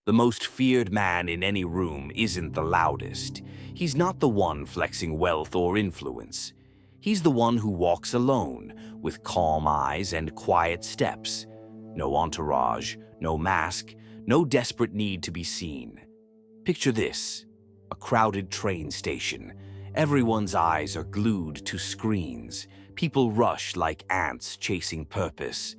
The most feared man in any room isn't the loudest. He's not the one flexing wealth or influence. He's the one who walks alone, with calm eyes and quiet steps. No entourage, no mask, no desperate need to be seen. Picture this: a crowded train station. Everyone's eyes are glued to screens. People rush like ants chasing purpose.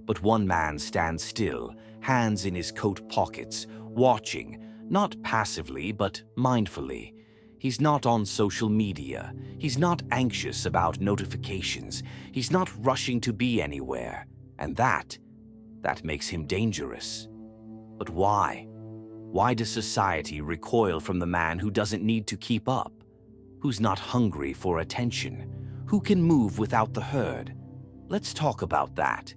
But one man stands still, hands in his coat pockets, watching, not passively but mindfully. He's not on social media. He's not anxious about notifications. He's not rushing to be anywhere. And that makes him dangerous. But why? Why does society recoil from the man who doesn't need to keep up? Who's not hungry for attention? Who can move without the herd? Let's talk about that.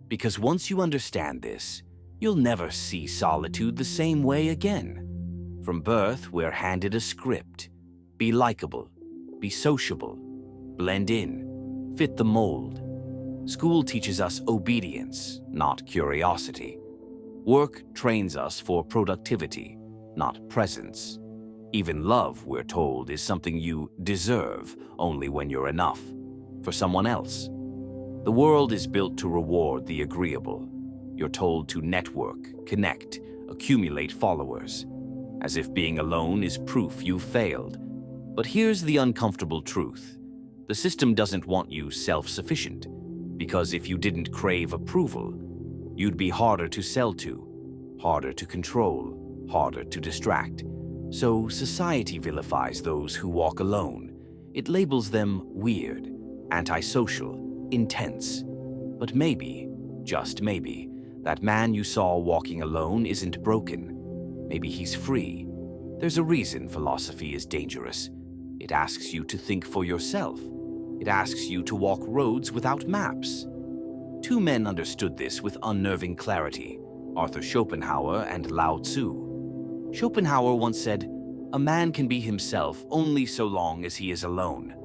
Because once you understand this, you'll never see solitude the same way again. From birth, we're handed a script. Be likable, be sociable, blend in, fit the mold. School teaches us obedience, not curiosity. Work trains us for productivity, not presence. Even love, we're told, is something you deserve only when you're enough for someone else. The world is built to reward the agreeable. You're told to network, connect, accumulate followers, as if being alone is proof you've failed. But here's the uncomfortable truth. The system doesn't want you self-sufficient, because if you didn't crave approval, you'd be harder to sell to, harder to control, harder to distract. So society vilifies those who walk alone. It labels them weird, antisocial, intense. But maybe, just maybe, that man you saw walking alone isn't broken. Maybe he's free. There's a reason philosophy is dangerous. It asks you to think for yourself. It asks you to walk roads without maps. Two men understood this with unnerving clarity: Arthur Schopenhauer and Lao Tzu. Schopenhauer once said, "A man can be himself only so long as he is alone."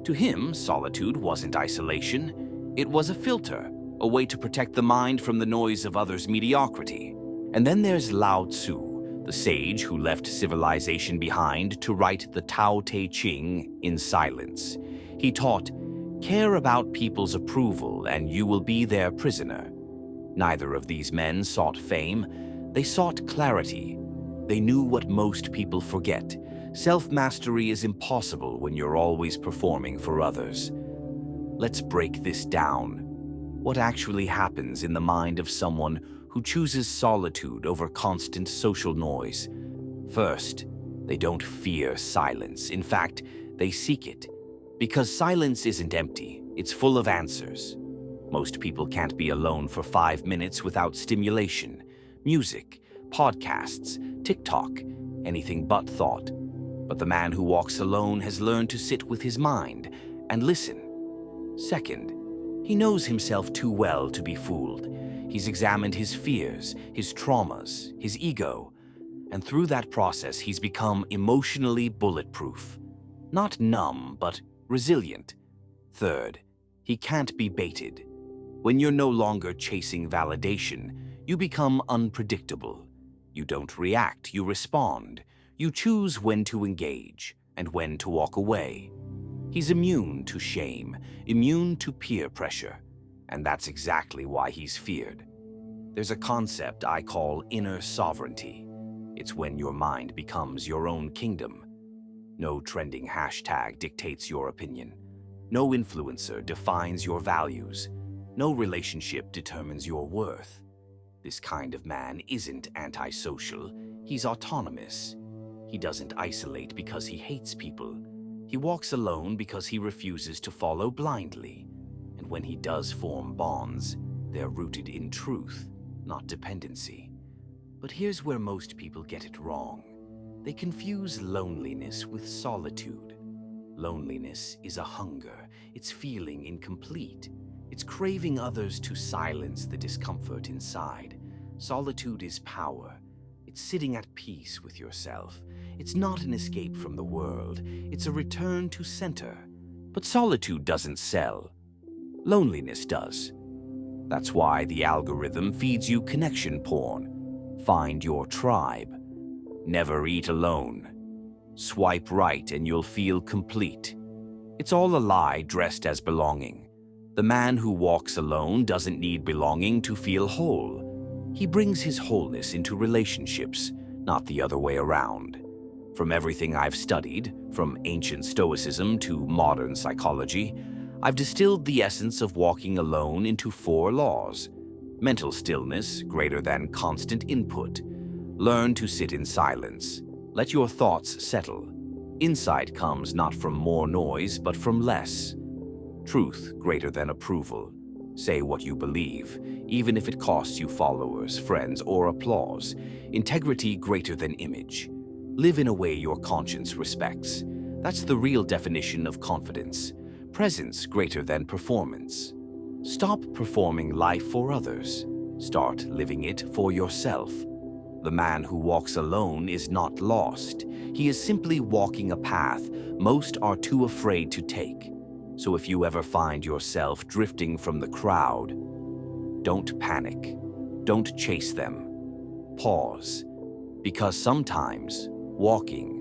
To him, solitude wasn't isolation. It was a filter, a way to protect the mind from the noise of others' mediocrity. And then there's Lao Tzu, the sage who left civilization behind to write the Tao Te Ching in silence. He taught, "Care about people's approval and you will be their prisoner." Neither of these men sought fame. They sought clarity. They knew what most people forget. Self-mastery is impossible when you're always performing for others. Let's break this down. What actually happens in the mind of someone who chooses solitude over constant social noise? First, they don't fear silence. In fact, they seek it. Because silence isn't empty, it's full of answers. Most people can't be alone for 5 minutes without stimulation. Music, podcasts, TikTok, anything but thought. But the man who walks alone has learned to sit with his mind and listen. Second, he knows himself too well to be fooled. He's examined his fears, his traumas, his ego, and through that process he's become emotionally bulletproof. Not numb, but resilient. Third, he can't be baited. When you're no longer chasing validation, you become unpredictable. You don't react, you respond. You choose when to engage and when to walk away. He's immune to shame, immune to peer pressure, and that's exactly why he's feared. There's a concept I call inner sovereignty. It's when your mind becomes your own kingdom. No trending hashtag dictates your opinion. No influencer defines your values. No relationship determines your worth. This kind of man isn't antisocial, he's autonomous. He doesn't isolate because he hates people. He walks alone because he refuses to follow blindly. And when he does form bonds, they're rooted in truth, not dependency. But here's where most people get it wrong. They confuse loneliness with solitude. Loneliness is a hunger. It's feeling incomplete. It's craving others to silence the discomfort inside. Solitude is power. It's sitting at peace with yourself. It's not an escape from the world. It's a return to center. But solitude doesn't sell. Loneliness does. That's why the algorithm feeds you connection porn. Find your tribe. Never eat alone. Swipe right and you'll feel complete. It's all a lie dressed as belonging. The man who walks alone doesn't need belonging to feel whole. He brings his wholeness into relationships, not the other way around. From everything I've studied, from ancient Stoicism to modern psychology, I've distilled the essence of walking alone into 4 laws. Mental stillness, greater than constant input. Learn to sit in silence. Let your thoughts settle. Insight comes not from more noise, but from less. Truth, greater than approval. Say what you believe, even if it costs you followers, friends, or applause. Integrity, greater than image. Live in a way your conscience respects. That's the real definition of confidence. Presence, greater than performance. Stop performing life for others. Start living it for yourself. The man who walks alone is not lost. He is simply walking a path most are too afraid to take. So if you ever find yourself drifting from the crowd, don't panic. Don't chase them. Pause. Because sometimes walking